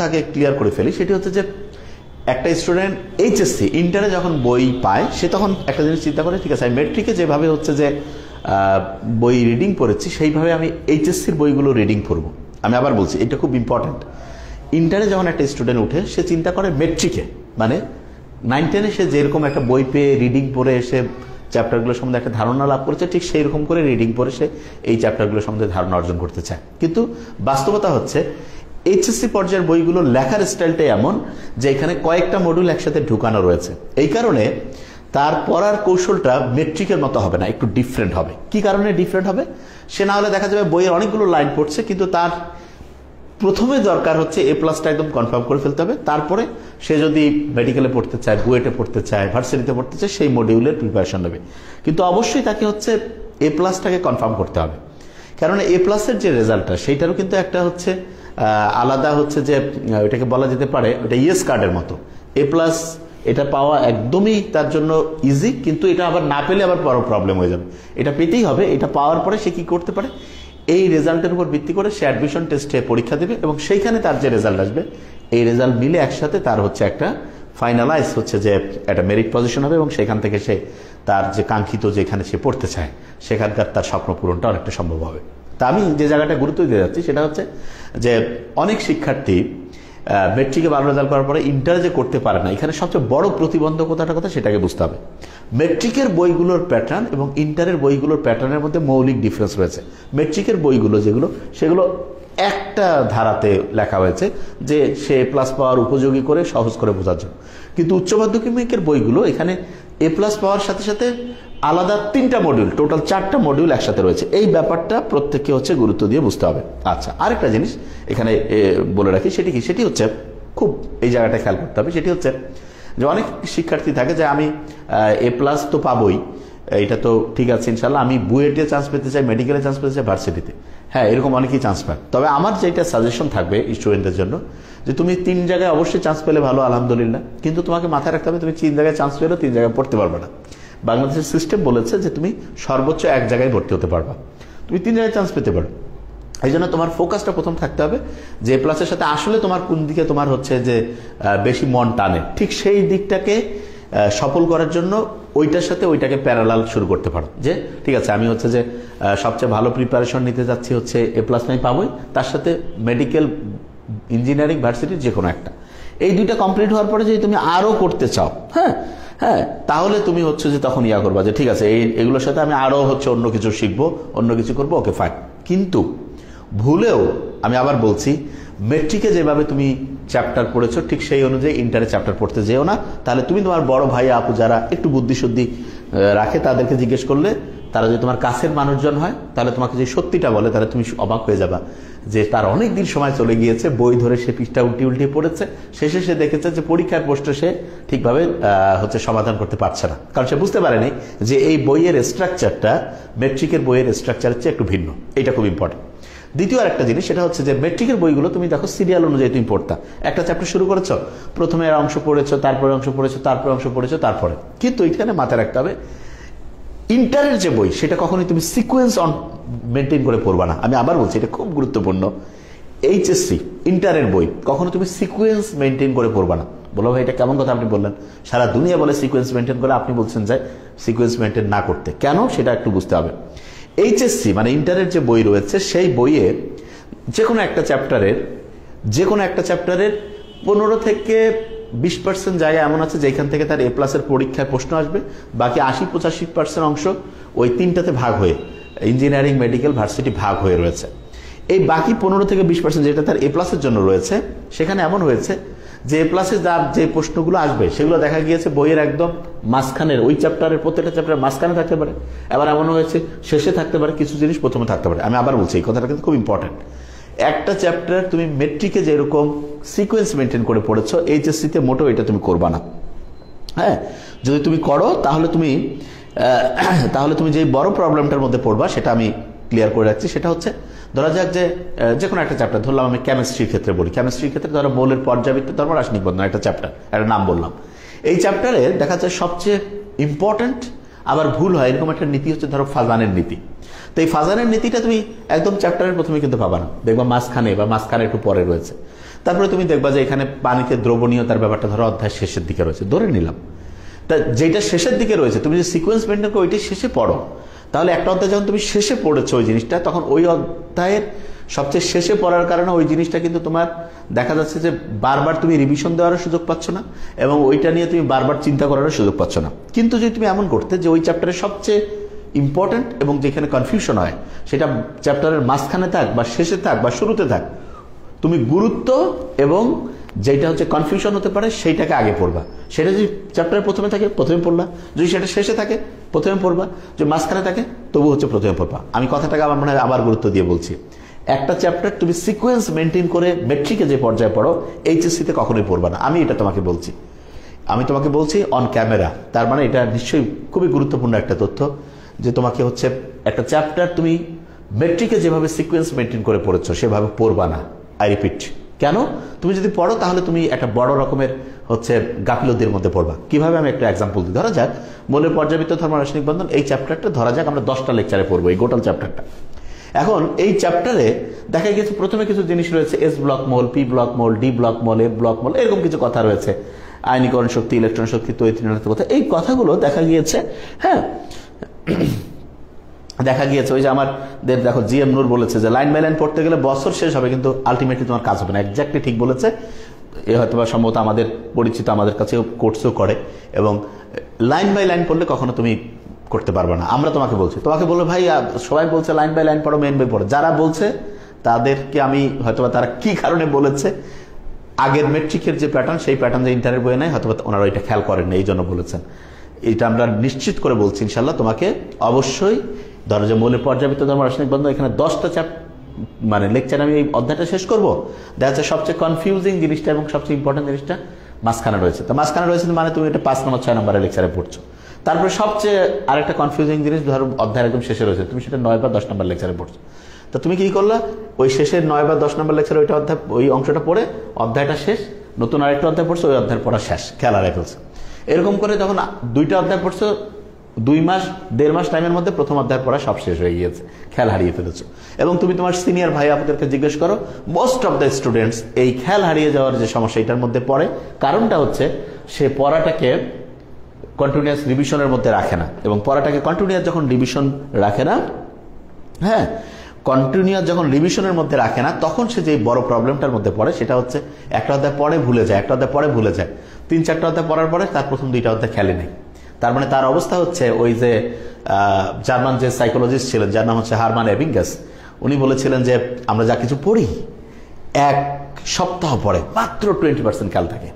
আগে ক্লিয়ার করে ফেলি, সেটি হচ্ছে যে একটা স্টুডেন্ট এইচএসসি ইন্টারে যখন বই পায় সে তখন একটা জিনিস চিন্তা করে, ঠিক আছে আমি মেট্রিকে যেভাবে হচ্ছে যে বই রিডিং পড়েছি সেইভাবে আমি এইচএসসির বইগুলো রিডিং পড়বো। আমি আবার বলছি এটা খুব ইম্পর্ট্যান্ট। ইন্টারে যখন একটা স্টুডেন্ট উঠে সে চিন্তা করে মেট্রিকে, মানে 9-10-এ সে যেরকম একটা বই পেয়ে রিডিং পড়ে এসে চ্যাপ্টারগুলো সম্বন্ধে একটা ধারণা লাভ করেছে, ঠিক সেই রকম করে রিডিং পড়ে সে এই চ্যাপ্টারগুলো সম্বন্ধে ধারণা অর্জন করতে চায়। কিন্তু বাস্তবতা হচ্ছে এইচএসসি পর্যায়ের বইগুলো লেখার স্টাইলটাই এমন যে এখানে কয়েকটা মডিউল একসাথে ঢুকানো রয়েছে। এই কারণে তার পড়ার কৌশলটা মেট্রিকের মতো হবে না, একটু ডিফারেন্ট হবে। কি কারণে ডিফারেন্ট হবে? সে না হলে দেখা যাবে বইয়ের অনেকগুলো লাইন পড়ছে, কিন্তু তার প্রথমে দরকার হচ্ছে এ প্লাসটা একদম কনফার্ম করে ফেলতে হবে। তারপরে সে যদি মেডিকেলে পড়তে চায়, বুয়েটে পড়তে চায়, ভার্সিটিতে পড়তে চায়, সেই মডিউলের প্রিপারেশন নেবে। কিন্তু অবশ্যই তাকে হচ্ছে এ প্লাসটাকে কনফার্ম করতে হবে, কারণ এ প্লাসের যে রেজাল্টটা সেইটারও কিন্তু একটা হচ্ছে আলাদা হচ্ছে যে ওইটাকে বলা যেতে পারে ওটা ইয়েস কার্ডের মতো। এ প্লাস এটা পাওয়া একদমই তার জন্য ইজি, কিন্তু এটা আবার না পেলে আবার বড় প্রবলেম হয়ে যাবে। এটা পেতেই হবে। এটা পাওয়ার পরে সে কি করতে পারে, এই রেজাল্টের উপর ভিত্তি করে সে অ্যাডমিশন টেস্টে পরীক্ষা দেবে এবং সেইখানে তার যে রেজাল্ট আসবে এই রেজাল্ট মিলে একসাথে তার হচ্ছে একটা ফাইনালাইজ হচ্ছে যে একটা মেরিট পজিশন হবে এবং সেখান থেকে সে তার যে কাঙ্ক্ষিত যেখানে সে পড়তে চায় সেখানকার তার স্বপ্ন পূরণটা অনেকটা সম্ভব হবে। তা আমি যে জায়গাটা গুরুত্ব দিতে যাচ্ছি সেটা হচ্ছে যে অনেক শিক্ষার্থী মেট্রিকে ভালো রেজাল্ট করার পরে ইন্টারে যে করতে পারে না, এখানে সবচেয়ে বড় প্রতিবন্ধকতাটা কথা সেটাকে বুঝতে হবে। মেট্রিকের বইগুলোর প্যাটার্ন এবং ইন্টারের বইগুলোর প্যাটার্নের মধ্যে মৌলিক ডিফারেন্স রয়েছে। মেট্রিকের বইগুলো যেগুলো সেগুলো একটা ধারাতে লেখা হয়েছে যে সে প্লাস পাওয়ার উপযোগী করে সহজ করে বোঝার জন্য, কিন্তু উচ্চ মাধ্যমিকের বইগুলো এখানে এ প্লাস পাওয়ার সাথে সাথে আলাদা 3টা মডিউল, টোটাল 4টা মডিউল একসাথে রয়েছে। এই ব্যাপারটা প্রত্যেককে হচ্ছে গুরুত্ব দিয়ে বুঝতে হবে। আচ্ছা, আরেকটা জিনিস এখানে বলে রাখি, সেটি কি, সেটি হচ্ছে খুব এই জায়গাটা খেয়াল করতে হবে। সেটি হচ্ছে যে অনেক শিক্ষার্থী থাকে যে আমি এ প্লাস তো পাবোই, এটা তো ঠিক আছে ইনশাল্লাহ, আমি বুয়েটে চান্স পেতে চাই, মেডিকেলে চান্স পেতে চাই, ভার্সিটিতে, হ্যাঁ এরকম অনেকেই চান্স পায়। তবে আমার যেটা সাজেশন থাকবে স্টুডেন্টদের জন্য যে তুমি 3 জায়গায় অবশ্যই চান্স পেলে ভালো, আলহামদুলিল্লাহ, কিন্তু তোমাকে মাথায় রাখতে হবে তুমি 3 জায়গায় চান্স পেলেও 3 জায়গায় পড়তে পারবে না। বাংলাদেশের সিস্টেম বলেছে যে তুমি সর্বোচ্চ 1 জায়গায় ভর্তি হতে পারবা, তুমি 3 জায়গায় চান্স পেতে পারো। এই জন্য তোমার ফোকাসটা প্রথম থাকতে হবে যে প্লাসের সাথে আসলে তোমার কোন দিকে তোমার হচ্ছে যে বেশি মন টানে, ঠিক সেই দিকটাকে সফল করার জন্য ওইটার সাথে ওইটাকে প্যারালাল শুরু করতে পারো। যে ঠিক আছে আমি হচ্ছে যে সবচেয়ে ভালো প্রিপারেশন নিতে যাচ্ছি হচ্ছে এ প্লাস আমি পাবোই, তার সাথে মেডিকেল, ইঞ্জিনিয়ারিং, ভার্সিটির যে কোনো একটা, এই 2টা কমপ্লিট হওয়ার পরে যদি তুমি আরও করতে চাও, হ্যাঁ হ্যাঁ, তাহলে তুমি হচ্ছে যে তখন ইয়া করবা যে ঠিক আছে এগুলোর সাথে আমি আরও হচ্ছে অন্য কিছু শিখবো, অন্য কিছু করবো, ওকে ফাইন। কিন্তু ভুলেও আমি আবার বলছি মেট্রিকে যেভাবে তুমি চ্যাপ্টার পড়েছো ঠিক সেই অনুযায়ী ইন্টারে চ্যাপ্টার পড়তে যেও না। তাহলে তুমি তোমার বড় ভাই আপু যারা একটু বুদ্ধিশুদ্ধি রাখে তাদেরকে জিজ্ঞেস করলে তারা যদি তোমার কাছের মানুষজন হয় তাহলে তোমাকে যে সত্যিটা বলে তাহলে তুমি অবাক হয়ে যাবা যে তার অনেক দিন সময় চলে গিয়েছে, বই ধরে সে পৃষ্ঠা উল্টে পড়েছে, শেষে সে দেখেছে যে পরীক্ষার প্রশ্ন সে ঠিকভাবে হচ্ছে সমাধান করতে পারছে না, কারণ সে বুঝতে পারেনি যে এই বইয়ের স্ট্রাকচারটা মেট্রিকের বইয়ের স্ট্রাকচারের চেয়ে একটু ভিন্ন। এটা খুব ইম্পর্টেন্ট। দ্বিতীয় আরেকটা জিনিস সেটা হচ্ছে যে মেট্রিকের বইগুলো তুমি দেখো সিরিয়াল অনুযায়ী তুমি পড়তা, একটা চ্যাপ্টার শুরু করেছো, প্রথমে অংশ পড়েছো, তারপরে অংশ পড়েছো, তারপরে অংশ পড়েছো, তারপরে, কিন্তু এখানে মাথায় রাখতে হবে ইন্টারের যে বই সেটা কখনোই তুমি সিকোয়েন্স মেনটেন করে পড়বা না। আমি আবার বলছি এটা খুব গুরুত্বপূর্ণ। এইচএসসি ইন্টারের বই কখনো তুমি সিকোয়েন্স মেনটেন করে পড়বা না। বলো ভাই এটা কেমন কথা আপনি বললেন, সারা দুনিয়া বলে সিকোয়েন্স মেনটেন করে, আপনি বলছেন যে সিকোয়েন্স মেনটেন না করতে, কেন সেটা একটু বুঝতে হবে। এইচএসসি মানে ইন্টারের যে বই রয়েছে সেই বইয়ে যে কোনো একটা চ্যাপ্টারের 15 থেকে 20% জায়গা এমন আছে যেখান থেকে তার এ প্লাসের পরীক্ষায় প্রশ্ন আসবে, বাকি 80-85% অংশ ওই 3টাতে ভাগ হয়ে ইঞ্জিনিয়ারিং, মেডিকেল, ভার্সিটি ভাগ হয়ে রয়েছে। এই বাকি 15 থেকে 20% যেটা তার এ প্লাসের জন্য রয়েছে সেখানে এমন হয়েছে যে এ প্লাসে যে প্রশ্নগুলো আসবে সেগুলো দেখা গিয়েছে বইয়ের একদম মাঝখানের, ওই চ্যাপ্টারের প্রত্যেকটা চ্যাপ্টারের মাঝখানে থাকতে পারে, আবার এমন হয়েছে শেষে থাকতে পারে, কিছু জিনিস প্রথমে থাকতে পারে। আমি আবার বলছি এই কথাটা কিন্তু খুব ইম্পর্টেন্ট। একটা চ্যাপ্টার তুমি মেট্রিকে যেরকম সিকোয়েন্স মেনটেন করে পড়েছো এইচএসসিতে মোটেও এটা তুমি করবা না। হ্যাঁ, যদি তুমি করো তাহলে তুমি যে বড় প্রবলেমটার মধ্যে পড়বা সেটা আমি ক্লিয়ার করে রাখছি। সেটা হচ্ছে ধরা যাক যে কোনো একটা চ্যাপ্টার, ধরলাম আমি কেমিস্ট্রির ক্ষেত্রে বলি, কেমিস্ট্রির ক্ষেত্রে ধরো মৌলের পর্যাবৃত্ত ধর্ম, রাসায়নিক বন্ধন, একটা চ্যাপ্টার, একটা নাম বললাম। এই চ্যাপ্টারে দেখা যায় সবচেয়ে ইম্পর্টেন্ট, আবার ভুল হয় এরকম একটা নীতি হচ্ছে ধরো ফাজানের নীতি। তো এই ফাজানের নীতিটা তুমি একদম চ্যাপ্টারের প্রথমে কিন্তু পাবা না, দেখবা মাঝখানে বা মাঝখানে একটু পরে রয়েছে। তারপরে তুমি দেখবা যে এখানে পানিতে দ্রবণীয়তার ব্যাপারটা ধরো অধ্যায় শেষের দিকে রয়েছে, ধরে নিলাম। তা যেটা শেষের দিকে রয়েছে তুমি যে সিকোয়েন্স মেনটেন করো ওইটাই শেষে পড়ো, তাহলে একটা অধ্যায় যখন তুমি শেষে পড়েছো ওই জিনিসটা, তখন ওই অধ্যায়ের সবচেয়ে শেষে পড়ার কারণে ওই জিনিসটা কিন্তু তোমার দেখা যাচ্ছে যে বারবার তুমি রিভিশন দেওয়ারও সুযোগ পাচ্ছ না, এবং ওইটা নিয়ে তুমি বারবার চিন্তা করারও সুযোগ পাচ্ছ না। কিন্তু যদি তুমি এমন করতে যে ওই চ্যাপ্টারের সবচেয়ে ইম্পর্টেন্ট এবং যেখানে কনফিউশন হয় সেটা চ্যাপ্টারের মাঝখানে থাক বা শেষে থাক বা শুরুতে থাক, তুমি গুরুত্ব এবং যেটা হচ্ছে কনফিউশন হতে পারে সেইটাকে আগে পড়বা। সেটা যদি চ্যাপ্টারের প্রথমে থাকে প্রথমে পড়লা, যদি সেটা শেষে থাকে প্রথমে পড়বা, যদি মাঝখানে থাকে তবু হচ্ছে প্রথমে পড়বা। আমি কথাটাকে আমার মনে হয় আবার গুরুত্ব দিয়ে বলছি, একটা চ্যাপ্টার তুমি সিকোয়েন্স মেনটেন করে মেট্রিকে যে পর্যায়ে পড়ো এইচএসসিতে কখনোই পড়বা না। আমি এটা তোমাকে বলছি, আমি তোমাকে বলছি অন ক্যামেরা। তার মানে এটা নিশ্চয়ই খুবই গুরুত্বপূর্ণ একটা তথ্য যে তোমাকে হচ্ছে একটা চ্যাপ্টার তুমি মেট্রিকে যেভাবে সিকোয়েন্স মেনটেন করে পড়েছো সেভাবে পড়বা না। আই রিপিট, কেন? তুমি যদি পড়ো তাহলে তুমি একটা বড় রকমের হচ্ছে গাফিলতির মধ্যে পড়বা। কিভাবে? আমি একটা এক্সাম্পল দিই। ধরা যাক মৌলের পর্যাবৃত্ত থর্মো রাসায়নিক বন্ধন, এই চ্যাপ্টারটা ধরা যাক আমরা 10টা লেকচারে পড়বো, এই গোটাল চ্যাপ্টারটা। এখন এই চ্যাপ্টারে দেখা গেছে প্রথমে কিছু জিনিস রয়েছে, এস ব্লক মোল, পি ব্লক মোল, ডি ব্লক মোল, এফ ব্লক মোল, এরকম কিছু কথা রয়েছে, আয়নীকরণ শক্তি, ইলেকট্রন শক্তি, তড়িৎ কথা। এই কথাগুলো দেখা গিয়েছে, হ্যাঁ দেখা গিয়েছে ওই যে আমাদের দেখো জিএম নূর বলেছে যে লাইন বাই লাইন পড়তে গেলে বছর শেষ হবে কিন্তু আলটিমেটলি তোমার কাজ হবে না। এক্স্যাক্টলি ঠিক বলেছে। এ হয়তো বা সম্ভবত আমাদের পরিচিত, আমাদের কাছেও কোর্সও করে, এবং লাইন বাই লাইন পড়লে কখনো তুমি করতে পারবে না। আমরা তোমাকে বলবো ভাই সবাই বলছে লাইন বাই লাইন পড়ো, মেন বই পড়ো। যারা বলছে তাদেরকে আমি হয়তোবা তারা কি কারণে বলেছে, আগের মেট্রিকের যে প্যাটার্ন সেই প্যাটার্ন যে ইন্টারের বইয়ে নাই, হয়তোবা ওনারা ওইটা খেয়াল করেন এই জন্য বলেছেন। এটা আমরা নিশ্চিত করে বলছি ইনশাল্লাহ তোমাকে অবশ্যই। ধরো যে মৌলের পর্যাবৃত্ত ধর্ম রাসায়নিক বন্ধন, এখানে 10টা মানে লেকচার আমি এই অধ্যায়টা শেষ করবো, দেখা যাচ্ছে সবচেয়ে কনফিউজিং জিনিসটা এবং সবচেয়ে ইম্পর্টেন্ট জিনিসটা মাঝখানে রয়েছে। তো মাঝখানে রয়েছে মানে তুমি এটা 5 নম্বর 6 নম্বরের লেকচারে পড়ছো। তারপরে সবচেয়ে আরেকটা কনফিউজিং জিনিস ধরো অধ্যায় একদম শেষে রয়েছে, তুমি সেটা 9 বা 10 নম্বর লেকচারে পড়ছো। তো তুমি কি করলা, ওই শেষের 9 বা 10 নম্বর লেকচারে ওইটা অধ্যায়, ওই অংশটা পড়ে অধ্যায়টা শেষ, নতুন আরেকটা অধ্যায় পড়ছো, ওই অধ্যায়ের পড়া শেষ, খেয়াল হারিয়ে ফেলছো। এরকম করে যখন 2টা অধ্যায় পড়ছো 2 মাস 1.5 মাস টাইমের মধ্যে প্রথম অধ্যায় পড়া সব শেষ হয়ে গিয়েছে, খেয়াল হারিয়ে ফেলেছো। এবং তুমি তোমার সিনিয়র ভাই আপুদেরকে জিজ্ঞেস করো, মোস্ট অফ দ্য স্টুডেন্টস এই খেয়াল হারিয়ে যাওয়ার যে সমস্যা এটার মধ্যে পড়ে। কারণটা হচ্ছে সে পড়াটাকে কন্টিনিউয়াস রিভিশনের মধ্যে রাখে না, এবং পড়াটাকে কন্টিনিউয়াস যখন রিভিশন রাখে না, হ্যাঁ কন্টিনিউয়াস যখন রিভিশনের মধ্যে রাখে না, তখন সে যে বড় প্রবলেমটার মধ্যে পড়ে সেটা হচ্ছে একটা অধ্যায় পড়ে ভুলে যায়, একটা অধ্যায় পড়ে ভুলে যায়, 3-4টা অধ্যায় পড়ার পরে তার প্রথম 2টা অধ্যায় খেলে নেই। তার মানে তার অবস্থা হচ্ছে ওই যে জার্মান যে সাইকোলজিস্ট ছিলেন যার নাম হচ্ছে হারমান এবিঙ্গাস, উনি বলেছিলেন যে আমরা যা কিছু পড়ি 1 সপ্তাহ পরে মাত্র 20% খেয়াল থাকে।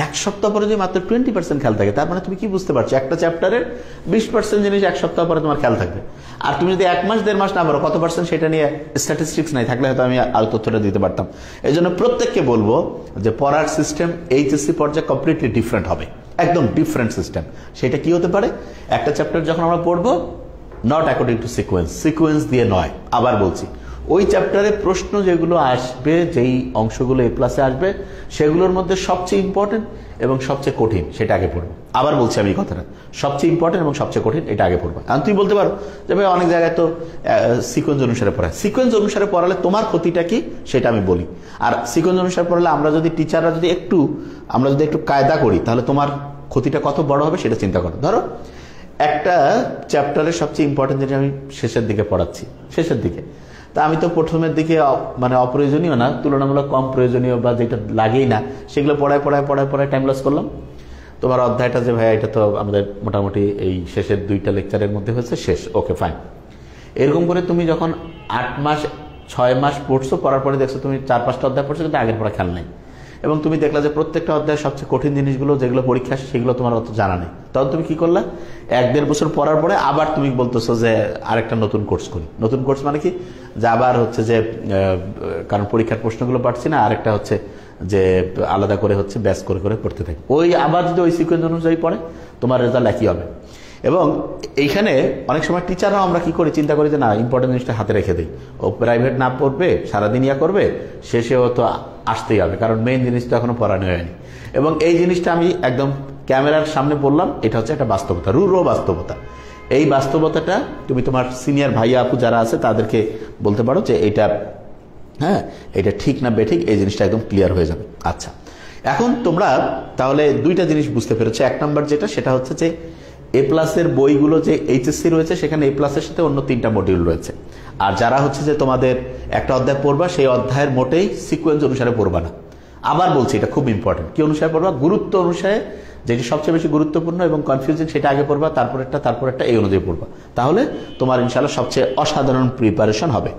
1 সপ্তাহ পরে যদি মাত্র 20% খেয়াল থাকে, তার মানে তুমি কি বুঝতে পারছো, একটা চ্যাপ্টারের 20% জিনিস 1 সপ্তাহ পরে তোমার খেয়াল থাকবে। আর তুমি যদি 1 মাস 1.5 মাস না পারো কত পার্সেন্ট সেটা নিয়ে স্ট্যাটিস্টিক্স নাই, থাকলে হয়তো আমি আরো তথ্যটা দিতে পারতাম। এই জন্য প্রত্যেককে বলবো যে পড়ার সিস্টেম এইচএসসি পর্যায়ে কমপ্লিটলি ডিফারেন্ট হবে, একদম ডিফারেন্ট সিস্টেম। সেটা কি হতে পারে, একটা চ্যাপ্টার যখন আমরা পড়বো নট অ্যাকর্ডিং টু সিকোয়েন্স দিয়ে নয়। আবার বলছি, ওই চ্যাপ্টারে প্রশ্ন যেগুলো আসবে, যেই অংশগুলো A+ আসবে, সেগুলোর মধ্যে সবচেয়ে ইম্পর্টেন্ট এবং সবচেয়ে কঠিন সেটা আগে পড়বো। আবার বলছি আমি এই কথাটা, সবচেয়ে ইম্পর্টেন্ট এবং সবচেয়ে কঠিন এটা আগে পড়বো। আর তুমি বলতে পারো যে ভাই অনেক জায়গায় তো সিকোয়েন্স অনুসারে পড়ায়। সিকোয়েন্স অনুসারে পড়ালে তোমার ক্ষতিটা কি সেটা আমি বলি। আর সিকোয়েন্স অনুসারে পড়ালে আমরা যদি টিচাররা যদি একটু কায়দা করি তাহলে তোমার ক্ষতিটা কত বড় হবে সেটা চিন্তা করো। ধরো একটা চ্যাপ্টারের সবচেয়ে ইম্পর্টেন্ট যেটা আমি শেষের দিকে পড়াচ্ছি, শেষের দিকে, তা আমি তো প্রথমের দিকে মানে অপ্রয়োজনীয় না, তুলনামূলক কম প্রয়োজনীয় বা যেটা লাগেই না সেগুলো পড়ায় টাইম লস করলাম। তোমার অধ্যায়টা যে ভাইয়া এটা তো আমাদের মোটামুটি এই শেষের 2টা লেকচারের মধ্যে হয়েছে, শেষ, ওকে ফাইন। এরকম করে তুমি যখন 8 মাস 6 মাস পড়ছো, পড়ার পরে দেখছো তুমি 4-5টা অধ্যায় পড়ছো কিন্তু আগের পড়া খেয়াল নেই, এবং তুমি দেখলা যে প্রত্যেকটা অধ্যায় সবচেয়ে কঠিন জিনিসগুলো যেগুলো পরীক্ষা সেগুলো তোমার অত জানা নেই। তখন তুমি কি করলা, 1-1.5 বছর পড়ার পরে আবার তুমি বলতেছো যে আরেকটা নতুন কোর্স করি। নতুন কোর্স মানে কি, যে আবার হচ্ছে যে কারণ পরীক্ষার প্রশ্নগুলো পাচ্ছি না, আরেকটা হচ্ছে যে আলাদা করে হচ্ছে ব্যাচ করে পড়তে থাকি। ওই আবার যদি ওই সিকোয়েন্স অনুযায়ী পড়ে তোমার রেজাল্ট একই হবে। এবং এইখানে অনেক সময় টিচাররাও আমরা কি করি, চিন্তা করি যে না ইম্পর্টেন্ট জিনিসটা হাতে রেখে দিই, ও প্রাইভেট না পড়বে সারাদিন ইয়া করবে, শেষেও তো আসতেই হবে, কারণ মেইন জিনিসটা এখনো পড়ানো হয়নি। এবং এই জিনিসটা আমি একদম ক্যামেরার সামনে বললাম, এটা হচ্ছে একটা বাস্তবতা, রূঢ় বাস্তবতা। এই বাস্তবতাটা তুমি তোমার সিনিয়র ভাইয়া আপু যারা আছে তাদেরকে বলতে পারো যে এটা হ্যাঁ, এটা ঠিক না বেঠিক এই জিনিসটা একদম ক্লিয়ার হয়ে যাবে। আচ্ছা, এখন তোমরা তাহলে দুইটা জিনিস বুঝতে পেরেছো। এক নাম্বার যেটা, সেটা হচ্ছে যে এ প্লাসের বইগুলো যে এইচএসসি রয়েছে সেখানে এ প্লাসের সাথে অন্য 3টা মডিউল রয়েছে। আর যারা হচ্ছে যে তোমাদের একটা অধ্যায় পড়বা, সেই অধ্যায়ের মোটেই সিকোয়েন্স অনুসারে পড়বা না। আবার বলছি, এটা খুব ইম্পর্টেন্ট। কি অনুসারে পড়বা? গুরুত্ব অনুসারে, যেটি সবচেয়ে বেশি গুরুত্বপূর্ণ এবং কনফিউজিং সেটা আগে পড়বা, তারপর একটা এই অনুযায়ী পড়বা। তাহলে তোমার ইনশাআল্লাহ সবচেয়ে অসাধারণ প্রিপারেশন হবে।